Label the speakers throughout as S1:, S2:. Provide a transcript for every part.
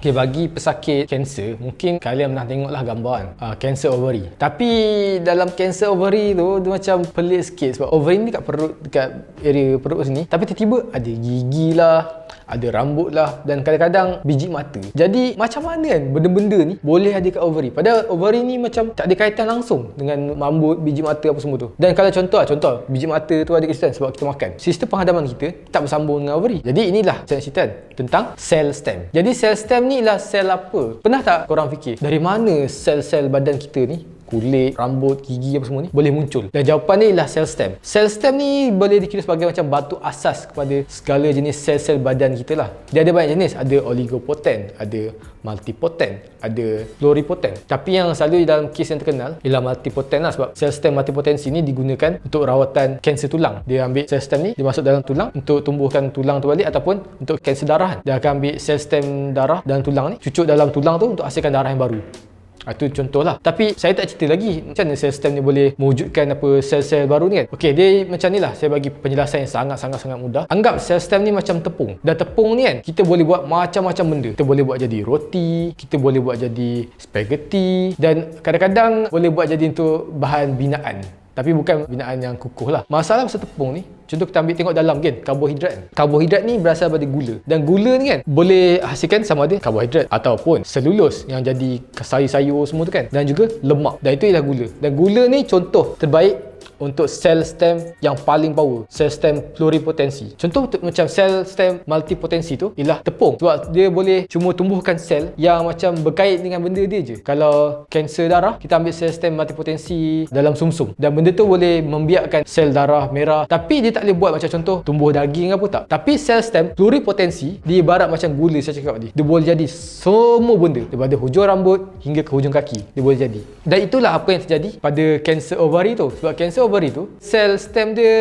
S1: Okay, bagi pesakit kanser, mungkin kalian pernah tengoklah gambar kan, kanser ovary. Tapi dalam kanser ovary tu, dia macam pelik sikit sebab ovary ni kat perut, dekat area perut sini. Tapi tiba-tiba ada gigi lah, ada rambut lah, dan kadang-kadang biji mata. Jadi macam mana kan benda-benda ni boleh ada kat ovary? Padahal ovary ni macam tak ada kaitan langsung dengan rambut, biji mata apa semua tu. Dan kalau contoh biji mata tu ada kaitan sebab kita makan. Sistem penghadaman kita tak bersambung dengan ovary. Jadi inilah cerita tentang sel stem. Jadi sel stem ni ialah sel apa? Pernah tak korang fikir dari mana sel-sel badan kita ni, kulit, rambut, gigi apa semua ni boleh muncul? Dan jawapan ni ialah sel stem. Sel stem ni boleh dikira sebagai macam batu asas kepada segala jenis sel-sel badan kita lah. Dia ada banyak jenis, ada oligopotent, ada multipotent, ada pluripotent. Tapi yang selalu dalam kes yang terkenal ialah multipotent lah, sebab sel stem multipotensi ni digunakan untuk rawatan kanser tulang. Dia ambil sel stem ni, dia masuk dalam tulang untuk tumbuhkan tulang tu balik, ataupun untuk kanser darah. Dia akan ambil sel stem darah dalam tulang ni, cucuk dalam tulang tu untuk hasilkan darah yang baru. Itu contoh lah. Tapi saya tak cerita lagi macam mana sel stem ni boleh mewujudkan apa sel-sel baru ni kan. Okey, dia macam ni lah. Saya bagi penjelasan yang sangat-sangat mudah. Anggap sel stem ni macam tepung. Dan tepung ni kan, kita boleh buat macam-macam benda. Kita boleh buat jadi roti, kita boleh buat jadi spaghetti, dan kadang-kadang boleh buat jadi untuk bahan binaan. Tapi bukan binaan yang kukuh lah. Masalah pasal tepung ni, contoh kita ambil tengok dalam kan, karbohidrat. Karbohidrat ni berasal daripada gula. Dan gula ni kan boleh hasilkan sama ada karbohidrat ataupun selulus yang jadi sayur-sayur semua tu kan. Dan juga lemak. Dan itu ialah gula. Dan gula ni contoh terbaik untuk sel stem yang paling power, sel stem pluripotensi. Contoh macam sel stem multipotensi tu ialah tepung, sebab dia boleh cuma tumbuhkan sel yang macam berkait dengan benda dia je. Kalau kanser darah, kita ambil sel stem multipotensi dalam sumsum, dan benda tu boleh membiakkan sel darah merah. Tapi dia tak boleh buat macam contoh tumbuh daging apa tak. Tapi sel stem pluripotensi dia ibarat macam gula saya cakap tadi. Dia boleh jadi semua benda, daripada hujung rambut hingga ke hujung kaki dia boleh jadi. Dan itulah apa yang terjadi pada kanser ovary tu. Sebab kanser ovary tu sel stem dia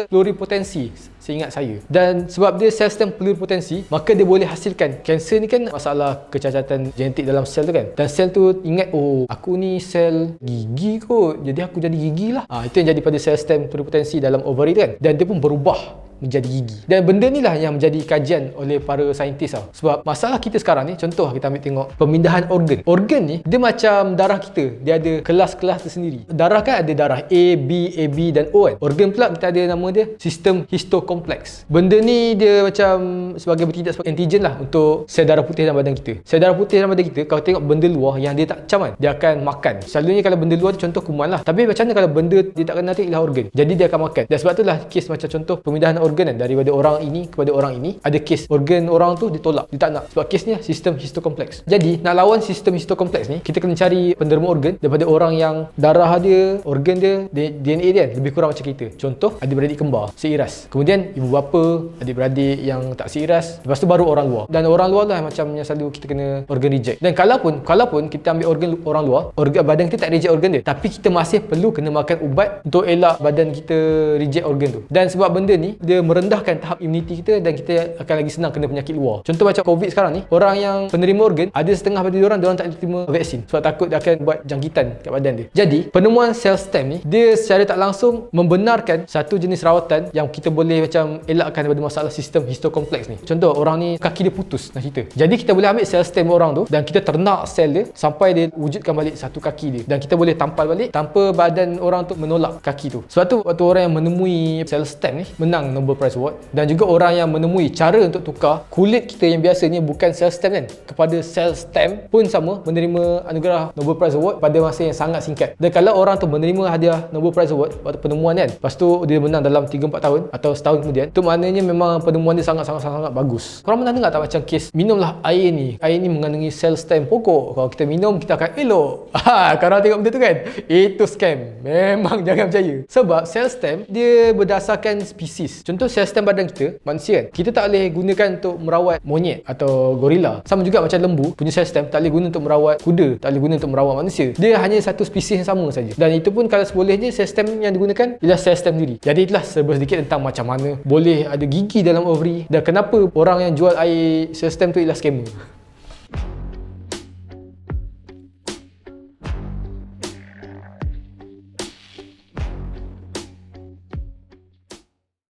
S1: pluripotensi, seingat saya. Dan sebab dia sel stem pluripotensi, maka dia boleh hasilkan. Kanser ni kan masalah kecacatan genetik dalam sel tu kan. Dan sel tu ingat, oh aku ni sel gigi kot, jadi aku jadi gigi lah. Itu yang jadi pada sel stem pluripotensi dalam ovary tu kan. Dan dia pun berubah menjadi gigi. Dan benda ni lah yang menjadi kajian oleh para saintis tau. Sebab masalah kita sekarang ni, contoh kita ambil tengok pemindahan organ. Organ ni dia macam darah kita, dia ada kelas-kelas tersendiri. Darah kan ada darah A, B, AB dan O kan. Organ pula kita ada nama dia sistem histokompleks. Benda ni dia macam sebagai bertindak sebagai antigen lah untuk sel darah putih dalam badan kita. Sel darah putih dalam badan kita, kalau tengok benda luar yang dia tak cam kan, dia akan makan. Selalunya kalau benda luar tu contoh kuman lah. Tapi macam mana kalau benda dia tak kenal tu ialah organ, jadi dia akan makan. Dan sebab itulah kes macam contoh pemindahan organ kan, daripada orang ini kepada orang ini, ada kes organ orang tu ditolak, dia tak nak, sebab kesnya sistem histokompleks. Jadi nak lawan sistem histokompleks ni, kita kena cari penderma organ daripada orang yang darah dia, organ dia, DNA dia lebih kurang macam kita. Contoh adik-beradik kembar seiras, kemudian ibu bapa, adik-beradik yang tak seiras, lepas tu baru orang luar. Dan orang luar lah macam yang selalu kita kena organ reject. Dan kalaupun kita ambil organ orang luar, organ badan kita tak reject organ dia, tapi kita masih perlu kena makan ubat untuk elak badan kita reject organ tu. Dan sebab benda ni dia merendahkan tahap imuniti kita, dan kita akan lagi senang kena penyakit luar. Contoh macam COVID sekarang ni, orang yang penerima organ, ada setengah pada diorang tak boleh terima vaksin sebab takut dia akan buat jangkitan kat badan dia. Jadi penemuan sel stem ni, dia secara tak langsung membenarkan satu jenis rawatan yang kita boleh macam elakkan daripada masalah sistem histokompleks ni. Contoh orang ni kaki dia putus nak cerita, jadi kita boleh ambil sel stem orang tu dan kita ternak sel dia sampai dia wujudkan balik satu kaki dia, dan kita boleh tampal balik tanpa badan orang tu menolak kaki tu. Sebab tu waktu orang yang menemui sel stem ni menang Nobel Prize Award. Dan juga orang yang menemui cara untuk tukar kulit kita yang biasanya bukan sel stem kan kepada sel stem pun sama menerima anugerah Nobel Prize Award pada masa yang sangat singkat. Dan kalau orang tu menerima hadiah Nobel Prize Award waktu penemuan kan, lepas tu dia menang dalam 3-4 tahun atau setahun kemudian, tu maknanya memang penemuan dia sangat-sangat bagus. Korang pernah dengar tak macam kes minumlah air ni mengandungi sel stem pokok, kalau kita minum kita akan elok. Korang tengok benda tu kan, itu scam. Memang jangan percaya. Sebab sel stem dia berdasarkan spesies. Contoh sel stem badan kita, manusia kan, kita tak boleh gunakan untuk merawat monyet atau gorila. Sama juga macam lembu punya sel stem tak boleh guna untuk merawat kuda, tak boleh guna untuk merawat manusia. Dia hanya satu spesies yang sama saja. Dan itu pun kalau sebolehnya sel stem yang digunakan ialah sel stem sendiri. Jadi itulah sedikit tentang macam mana boleh ada gigi dalam ovary dan kenapa orang yang jual air sel stem tu ialah scammer.